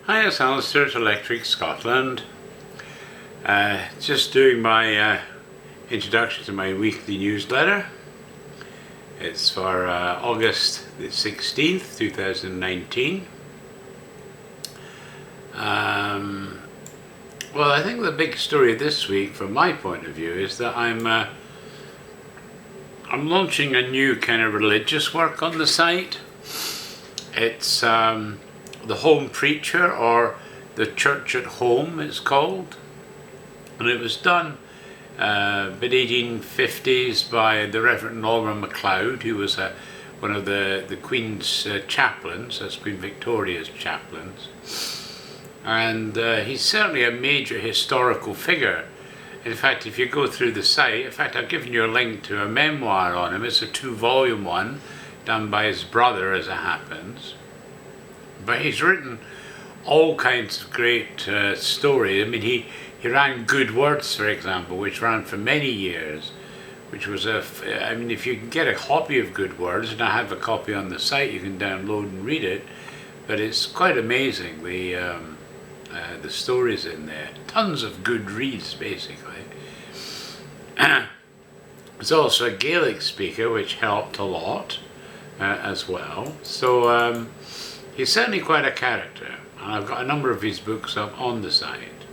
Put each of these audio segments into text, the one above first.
Hi, it's Alistair at Electric Scotland. Just doing my introduction to my weekly newsletter. It's for August the 16th, 2019. Well, I think the big story this week, from my point of view, is that I'm launching a new kind of religious work on the site. It's the Home Preacher, or the Church at Home it's called, and it was done mid 1850s by the Reverend Norman MacLeod, who was one of the Queen's chaplains, that's Queen Victoria's chaplains, and he's certainly a major historical figure. In fact, if you go through the site, in fact I've given you a link to a memoir on him. It's a 2-volume one done by his brother, as it happens. But he's written all kinds of great stories. I mean, he ran Good Words, for example, which ran for many years, which was I mean, if you can get a copy of Good Words, and I have a copy on the site, you can download and read it, but it's quite amazing, the stories in there. Tons of good reads, basically. He's also a Gaelic speaker, which helped a lot as well. So he's certainly quite a character, and I've got a number of his books up on the site.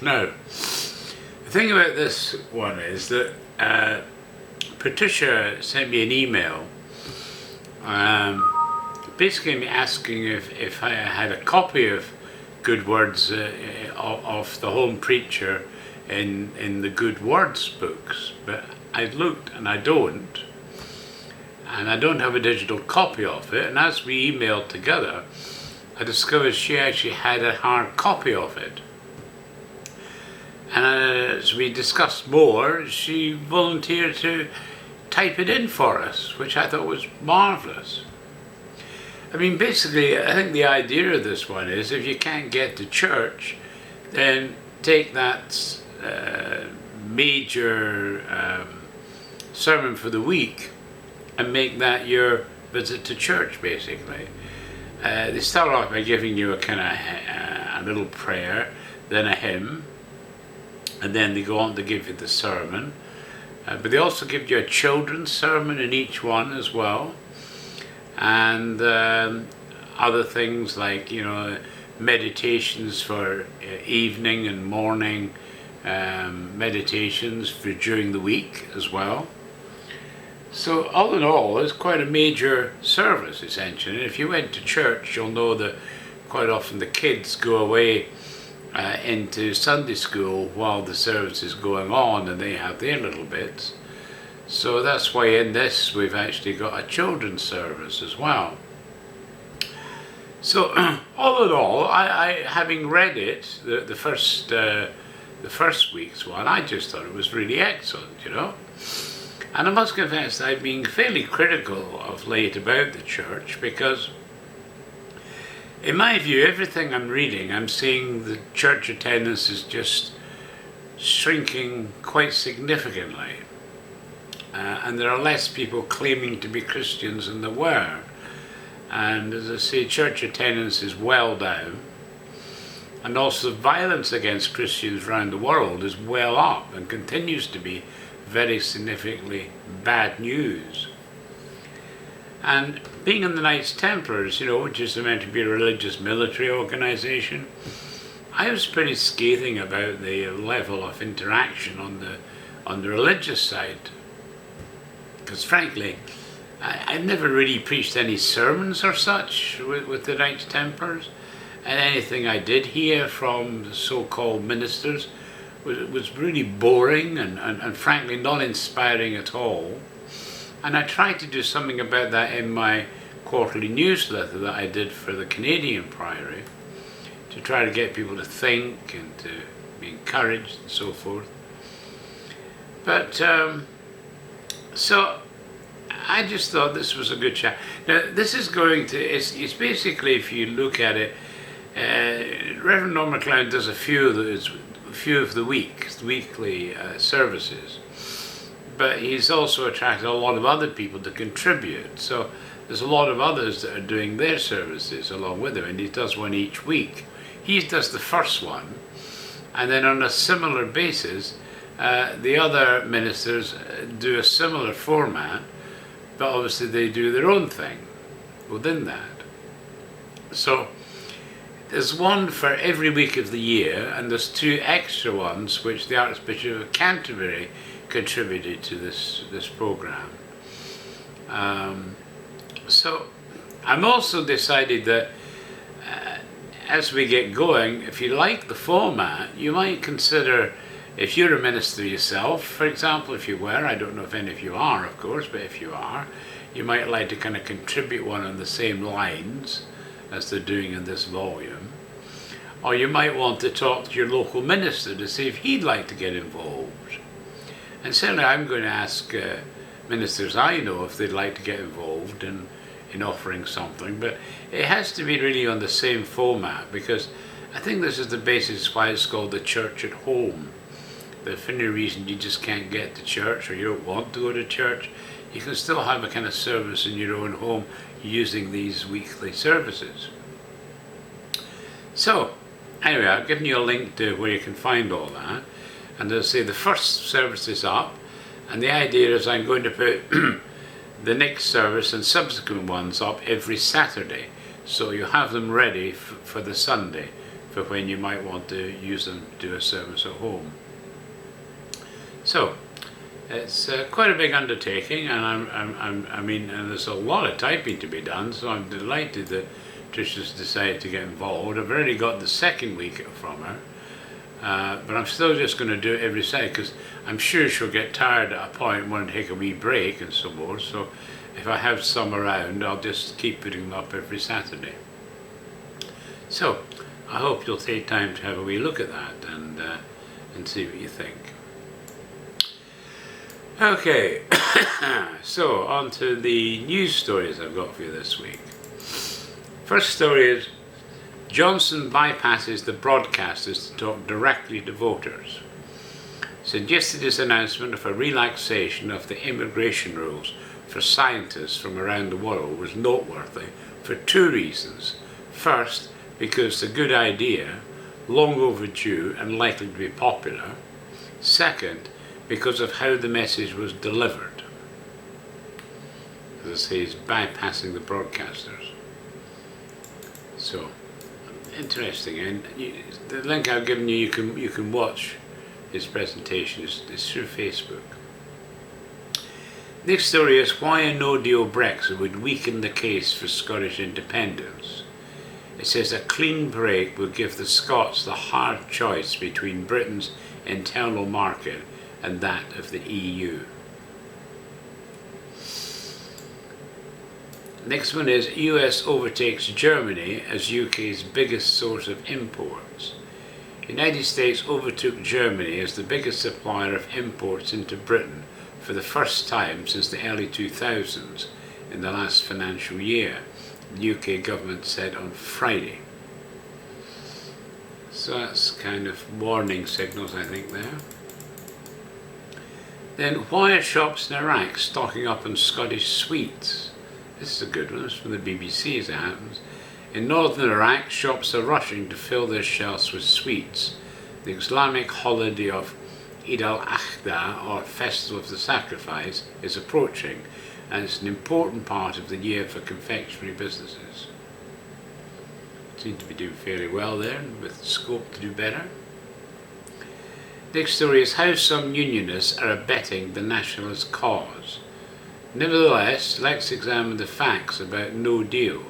Now, the thing about this one is that Patricia sent me an email basically asking if I had a copy of Good Words of the Home Preacher in the Good Words books, but I looked and I don't. And I don't have a digital copy of it, and as we emailed together, I discovered she actually had a hard copy of it. And as we discussed more, she volunteered to type it in for us, which I thought was marvellous. I mean, basically, I think the idea of this one is, if you can't get to church, then take that major sermon for the week and make that your visit to church, basically. They start off by giving you a kind of a little prayer, then a hymn, and then they go on to give you the sermon. But they also give you a children's sermon in each one as well, and other things like, meditations for evening and morning, meditations for during the week as well. So all in all, it's quite a major service, essentially. And if you went to church, you'll know that quite often the kids go away into Sunday school while the service is going on, and they have their little bits. So that's why in this we've actually got a children's service as well. So all in all, I having read it, the first week's one, I just thought it was really excellent, And I must confess I've been fairly critical of late about the church, because in my view, everything I'm reading, I'm seeing the church attendance is just shrinking quite significantly. And there are less people claiming to be Christians than there were. And as I say, church attendance is well down. And also violence against Christians around the world is well up and continues to be very significantly bad news. And being in the Knights Templars, which is meant to be a religious military organisation, I was pretty scathing about the level of interaction on the religious side. Because frankly, I've never really preached any sermons or such with the Knights Templars, and anything I did hear from the so-called ministers was really boring and frankly not inspiring at all. And I tried to do something about that in my quarterly newsletter that I did for the Canadian Priory, to try to get people to think and to be encouraged and so forth. But so I just thought this was a good chat. Now this is it's basically, if you look at it, Reverend Norman MacLeod does a few of the weekly services, but he's also attracted a lot of other people to contribute. So there's a lot of others that are doing their services along with him, and he does one each week. He does the first one, and then on a similar basis, the other ministers do a similar format, but obviously they do their own thing within that. So there's one for every week of the year, and there's two extra ones which the Archbishop of Canterbury contributed to this programme. So I'm also decided that as we get going, if you like the format, you might consider, if you're a minister yourself, for example, if you were, I don't know if any of you are, of course, but if you are, you might like to kind of contribute one on the same lines as they're doing in this volume. Or you might want to talk to your local minister to see if he'd like to get involved. And certainly I'm going to ask ministers I know if they'd like to get involved in offering something, but it has to be really on the same format, because I think this is the basis why it's called the church at home. That if for any reason you just can't get to church, or you don't want to go to church, you can still have a kind of service in your own home using these weekly services. So anyway, I've given you a link to where you can find all that, and as I say, the first service is up, and the idea is I'm going to put the next service and subsequent ones up every Saturday, so you have them ready for the Sunday, for when you might want to use them to do a service at home. So it's quite a big undertaking, and and there's a lot of typing to be done, so I'm delighted that Tricia's decided to get involved. I've already got the second week from her, but I'm still just going to do it every Saturday, because I'm sure she'll get tired at a point and want to take a wee break and so forth. So if I have some around, I'll just keep putting them up every Saturday. So I hope you'll take time to have a wee look at that and see what you think. Okay, so on to the news stories I've got for you this week. First story is Johnson bypasses the broadcasters to talk directly to voters. Said yesterday's announcement of a relaxation of the immigration rules for scientists from around the world was noteworthy for two reasons. First, because it's a good idea, long overdue and likely to be popular. Second, because of how the message was delivered. As I say, he's bypassing the broadcasters. So, interesting. And the link I've given you, you can watch his presentation. It's through Facebook. Next story is why a no-deal Brexit would weaken the case for Scottish independence. It says a clean break will give the Scots the hard choice between Britain's internal market and that of the EU. Next one is US overtakes Germany as UK's biggest source of imports. United States overtook Germany as the biggest supplier of imports into Britain for the first time since the early 2000s in the last financial year, the UK government said on Friday. So that's kind of warning signals, I think, there. Then, why are shops in Iraq stocking up on Scottish sweets? This is a good one, it's from the BBC as it happens. In northern Iraq, shops are rushing to fill their shelves with sweets. The Islamic holiday of Eid al-Adha, or Festival of the Sacrifice, is approaching, and it's an important part of the year for confectionery businesses. Seem to be doing fairly well there, with scope to do better. Next story is how some unionists are abetting the nationalist cause. Nevertheless, let's examine the facts about no deal.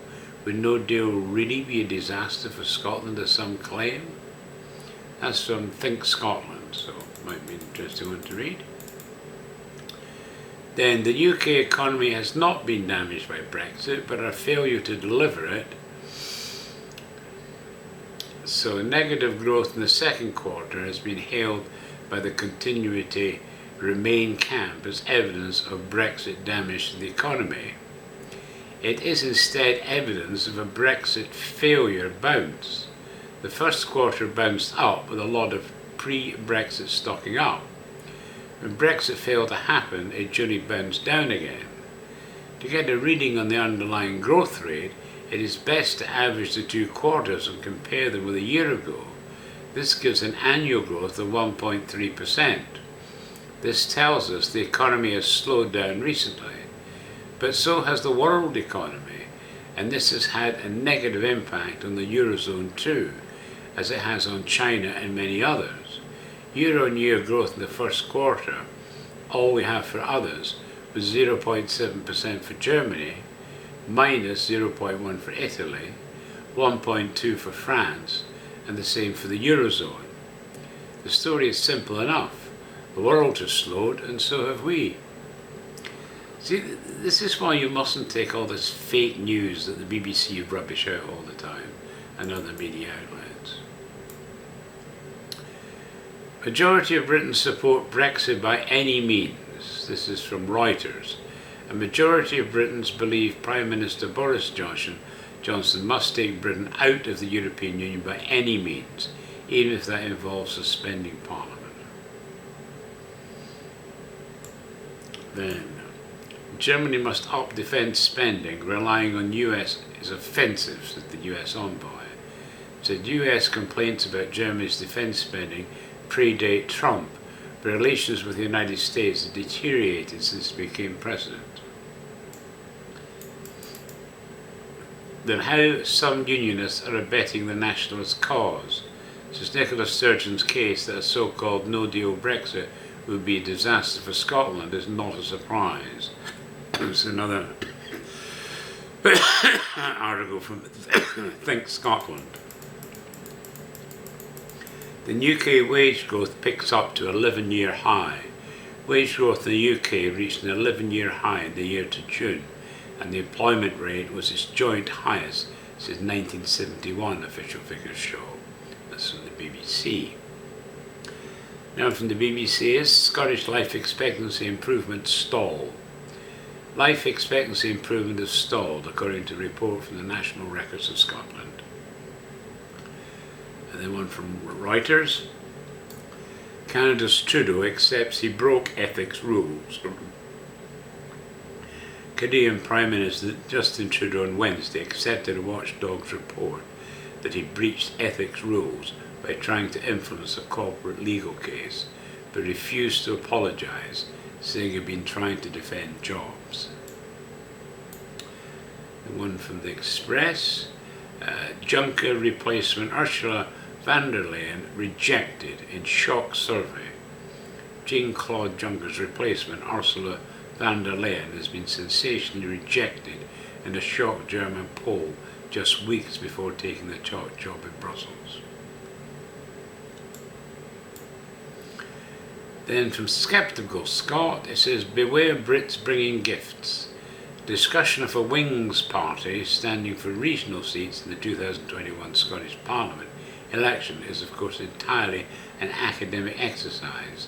Would no deal really be a disaster for Scotland, as some claim? That's from Think Scotland, so it might be an interesting one to read. Then, the UK economy has not been damaged by Brexit, but our failure to deliver it. So negative growth in the second quarter has been hailed by the Continuity Remain camp as evidence of Brexit damage to the economy. It is instead evidence of a Brexit failure bounce. The first quarter bounced up with a lot of pre-Brexit stocking up. When Brexit failed to happen, it generally bounced down again. To get a reading on the underlying growth rate, it is best to average the 2 quarters and compare them with a year ago. This gives an annual growth of 1.3%. This tells us the economy has slowed down recently, but so has the world economy, and this has had a negative impact on the Eurozone too, as it has on China and many others. Year-on-year growth in the first quarter, all we have for others, was 0.7% for Germany, minus 0.1% for Italy, 1.2% for France, and the same for the Eurozone. The story is simple enough. The world has slowed, and so have we. See, this is why you mustn't take all this fake news that the BBC rubbish out all the time, and other media outlets. Majority of Britons support Brexit by any means. This is from Reuters. A majority of Britons believe Prime Minister Boris Johnson must take Britain out of the European Union by any means, even if that involves suspending Parliament. Then, Germany must up defence spending, relying on US offensives, said the US envoy. Said US complaints about Germany's defence spending predate Trump, but relations with the United States have deteriorated since he became president. Then how some unionists are abetting the nationalist cause. Since Nicola Sturgeon's case that a so-called no-deal Brexit would be a disaster for Scotland is not a surprise. It's another article from Think Scotland. The UK wage growth picks up to 11-year high. Wage growth in the UK reached an 11-year high in the year to June, and the employment rate was its joint highest since 1971, official figures show. That's from the BBC. Now from the BBC is Scottish life expectancy improvement stall. Life expectancy improvement has stalled, according to a report from the National Records of Scotland. And then one from Reuters. Canada's Trudeau accepts he broke ethics rules. Canadian Prime Minister Justin Trudeau on Wednesday accepted a watchdog's report that he breached ethics rules by trying to influence a corporate legal case, but refused to apologise, saying he'd been trying to defend jobs. The one from the Express. Juncker replacement Ursula von der Leyen rejected in shock survey. Jean-Claude Juncker's replacement Ursula von der Leyen has been sensationally rejected in a shock German poll just weeks before taking the top job in Brussels. Then from Sceptical Scot, it says, beware Brits bringing gifts. Discussion of a Wings party standing for regional seats in the 2021 Scottish Parliament election is of course entirely an academic exercise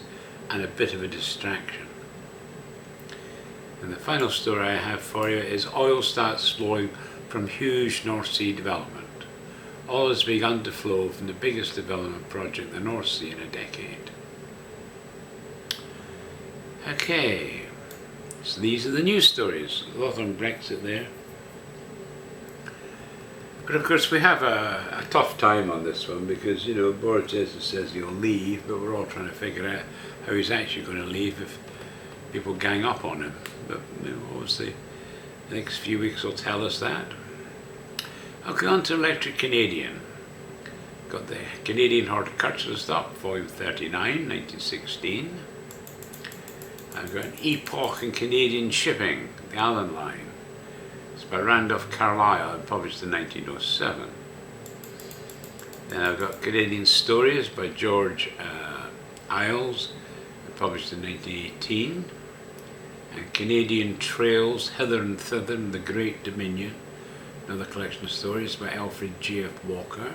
and a bit of a distraction. And the final story I have for you is oil starts flowing from huge North Sea development. Oil has begun to flow from the biggest development project in the North Sea in a decade. Okay, so these are the news stories. A lot on Brexit there. But of course we have a tough time on this one because, you know, Boris Johnson says he'll leave, but we're all trying to figure out how he's actually going to leave if people gang up on him. But you know, obviously the next few weeks will tell us that. Okay, on to Electric Canadian. Got the Canadian Horticulturalist up, volume 39, 1916. I've got an Epoch in Canadian Shipping, the Allen Line. It's by Randolph Carlyle and published in 1907. Then I've got Canadian Stories by George Isles, published in 1918. And Canadian Trails, Hither and Thither in the Great Dominion, another collection of stories by Alfred G.F. Walker.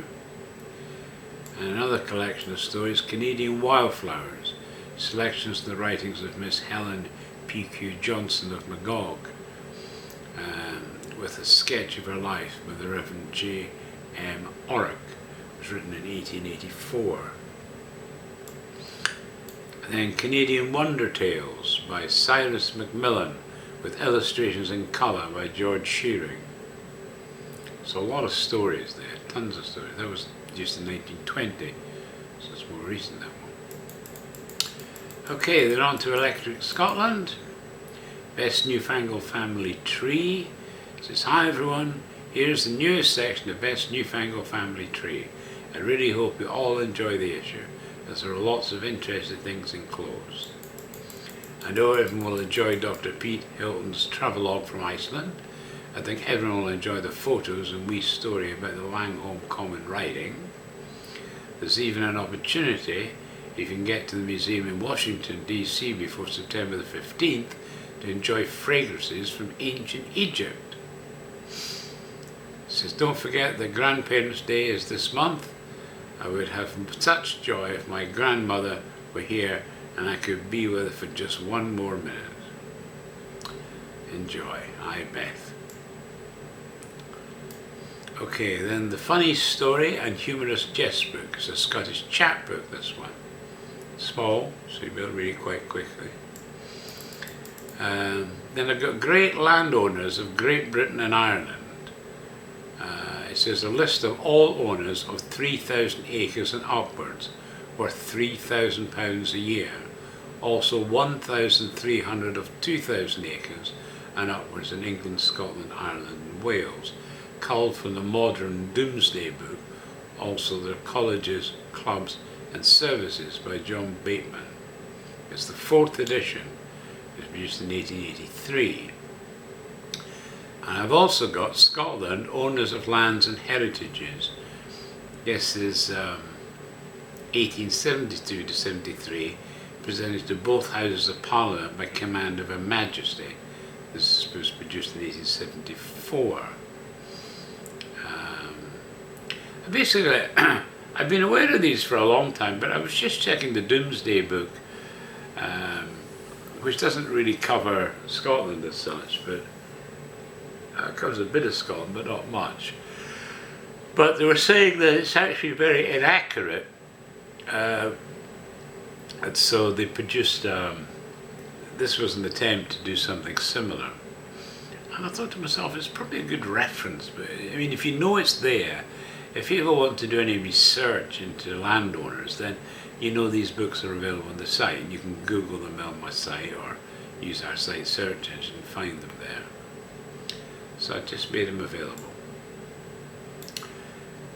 And another collection of stories, Canadian Wildflowers, selections from the writings of Miss Helen P.Q. Johnson of Magog, with a sketch of her life by the Reverend J.M. Orrick. It was written in 1884. And then Canadian Wonder Tales by Cyrus Macmillan, with illustrations in colour by George Shearing. So a lot of stories there, tons of stories. That was just in 1920, so it's more recent, that one. Okay, then on to Electric Scotland. Best Newfangled Family Tree. It says, hi everyone, here's the newest section of Best Newfangled Family Tree. I really hope you all enjoy the issue, as there are lots of interesting things enclosed. I know everyone will enjoy Dr. Pete Hilton's travelogue from Iceland. I think everyone will enjoy the photos and wee story about the Langholm Common riding. There's even an opportunity, if you can get to the museum in Washington DC before September the 15th, to enjoy fragrances from ancient Egypt. It says, don't forget that Grandparents' Day is this month. I would have such joy if my grandmother were here and I could be with her for just one more minute. Enjoy. I, Beth. Okay, then the funny story and humorous jest book. It's a Scottish chapbook, this one. Small, so you'll be able to read it quite quickly. Then I've got great landowners of Great Britain and Ireland. It says a list of all owners of 3,000 acres and upwards, worth £3,000 a year. Also 1,300 of 2,000 acres and upwards in England, Scotland, Ireland and Wales. Culled from the Modern Domesday Book, also their colleges, clubs and services by John Bateman. It's the 4th edition. It was produced in 1883. And I've also got Scotland, Owners of Lands and Heritages. This is 1872 to 73, presented to both Houses of Parliament by command of Her Majesty. This was produced in 1874. Basically, I've been aware of these for a long time, but I was just checking the Domesday Book, which doesn't really cover Scotland as such, but it covers a bit of Scotland, but not much. But they were saying that it's actually very inaccurate, and so they produced, this was an attempt to do something similar. And I thought to myself, it's probably a good reference, but I mean, if you know it's there, if you ever want to do any research into landowners, then you know these books are available on the site, and you can Google them on my site or use our site search engine and find them there. So I just made them available.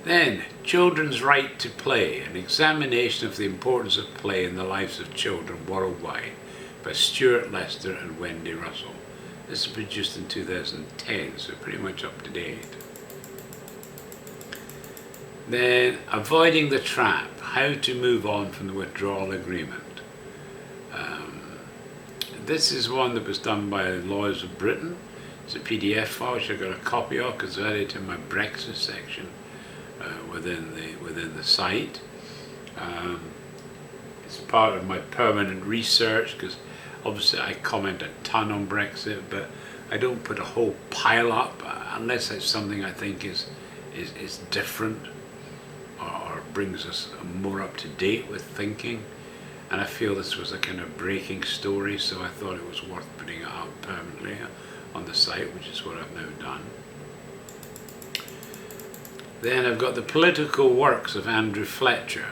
Then, Children's Right to Play, an examination of the importance of play in the lives of children worldwide by Stuart Lester and Wendy Russell. This is produced in 2010, so pretty much up to date. Then, Avoiding the Trap, How to Move On from the Withdrawal Agreement. This is one that was done by Lawyers of Britain. It's a PDF file which I got a copy of because I added it to my Brexit section within the site. It's part of my permanent research because obviously I comment a ton on Brexit, but I don't put a whole pile up unless it's something I think is different or brings us more up to date with thinking. And I feel this was a kind of breaking story, so I thought it was worth putting it up permanently on the site, which is what I've now done. Then I've got the political works of Andrew Fletcher.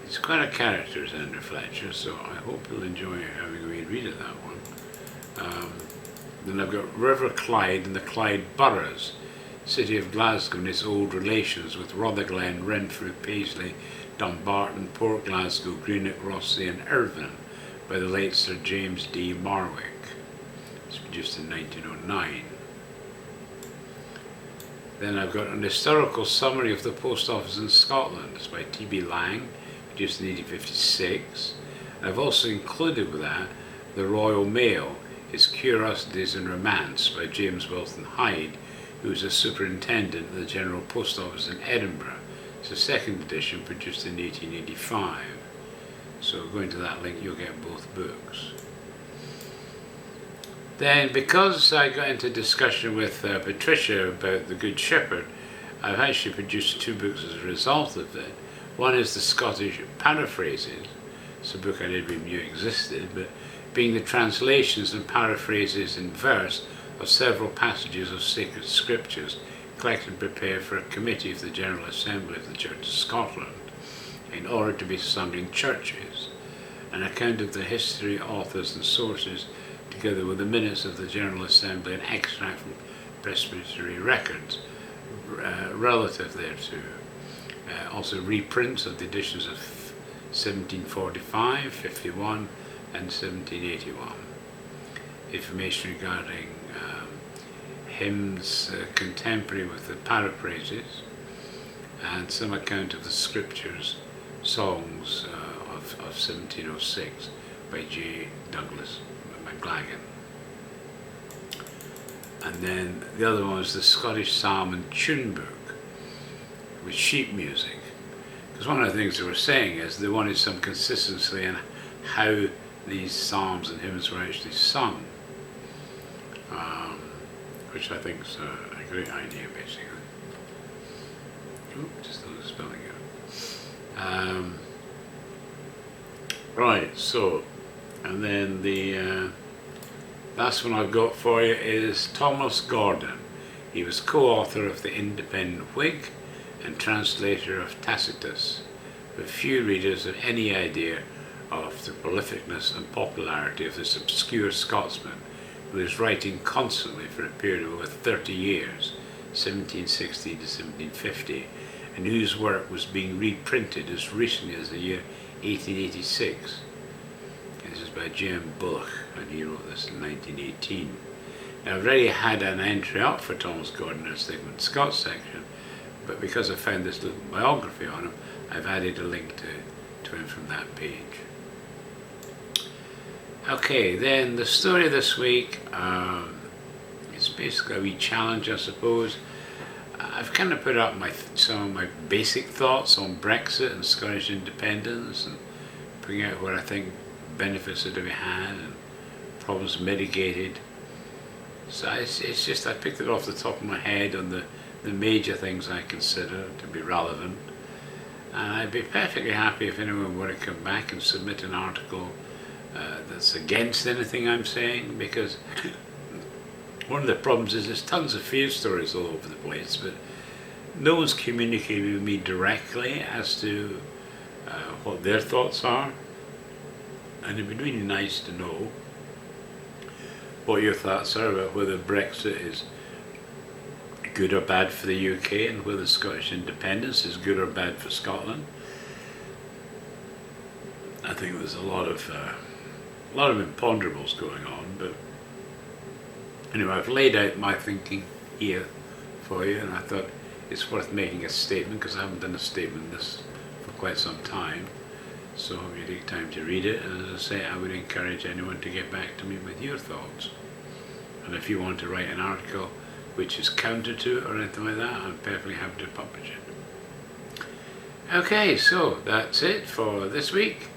He's quite a character, is Andrew Fletcher, so I hope you'll enjoy having a read of that one. Then I've got River Clyde and the Clyde Boroughs, City of Glasgow and its old relations with Rotherglen, Renfrew, Paisley, Dumbarton, Port Glasgow, Greenock, Rothesay and Irvine by the late Sir James D. Marwick. It's produced in 1909. Then I've got an historical summary of the post office in Scotland. It's by T.B. Lang, produced in 1856. And I've also included with that the Royal Mail, His Curiosities and Romance by James Wilton Hyde, who was a superintendent of the General Post Office in Edinburgh. It's a second edition produced in 1885. So going to that link, you'll get both books. Then, because I got into discussion with Patricia about The Good Shepherd, I've actually produced two books as a result of it. One is the Scottish Paraphrases. It's a book I didn't even knew existed, but being the translations and paraphrases in verse of several passages of sacred scriptures collected and prepared for a committee of the General Assembly of the Church of Scotland in order to be sung in churches, an account of the history, authors and sources, together with the minutes of the General Assembly and extract from presbytery records relative thereto. Also reprints of the editions of 1745, 51 and 1781. Information regarding hymns contemporary with the paraphrases, and some account of the scriptures, songs of 1706 by J. Douglas McLagan. And then the other one was the Scottish Psalm and Tune Book with sheet music. Because one of the things they were saying is they wanted some consistency in how these psalms and hymns were actually sung, which I think is a great idea, basically. Ooh, just thought of spelling it. Right, so, and then the last one I've got for you is Thomas Gordon. He was co-author of the Independent Whig and translator of Tacitus, with few readers have any idea of the prolificness and popularity of this obscure Scotsman, who was writing constantly for a period of over 30 years, 1760 to 1750, and whose work was being reprinted as recently as the year 1886. This is by J.M. Bullock, and he wrote this in 1918. Now, I've already had an entry up for Thomas Gordon in the Sigmund Scott section, but because I found this little biography on him, I've added a link to him from that page. Okay, then the story this week is basically a wee challenge, I suppose. I've kind of put up some of my basic thoughts on Brexit and Scottish independence, and putting out where I think benefits are to be had and problems mitigated. So it's just I picked it off the top of my head on the major things I consider to be relevant. And I'd be perfectly happy if anyone were to come back and submit an article that's against anything I'm saying, because one of the problems is there's tons of fear stories all over the place, but no one's communicating with me directly as to what their thoughts are. And it'd be really nice to know what your thoughts are about whether Brexit is good or bad for the UK, and whether Scottish independence is good or bad for Scotland. I think there's a lot of imponderables going on, but anyway, I've laid out my thinking here for you, and I thought it's worth making a statement because I haven't done a statement this for quite some time. So I hope you take time to read it, and as I say, I would encourage anyone to get back to me with your thoughts. And if you want to write an article which is counter to it or anything like that, I'm perfectly happy to publish it. Okay, so that's it for this week.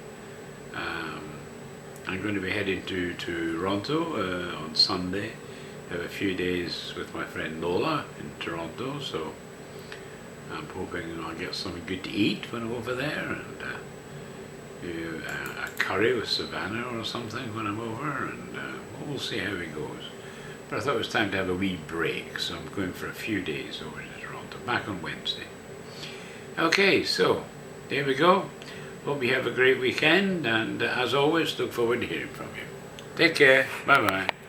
I'm going to be heading to Toronto on Sunday. I have a few days with my friend Lola in Toronto, so I'm hoping I'll get something good to eat when I'm over there, and do a curry with Savannah or something when I'm over, and we'll see how it goes. But I thought it was time to have a wee break, so I'm going for a few days over to Toronto, back on Wednesday. Okay, so there we go. Hope you have a great weekend, and as always, look forward to hearing from you. Take care. Bye-bye.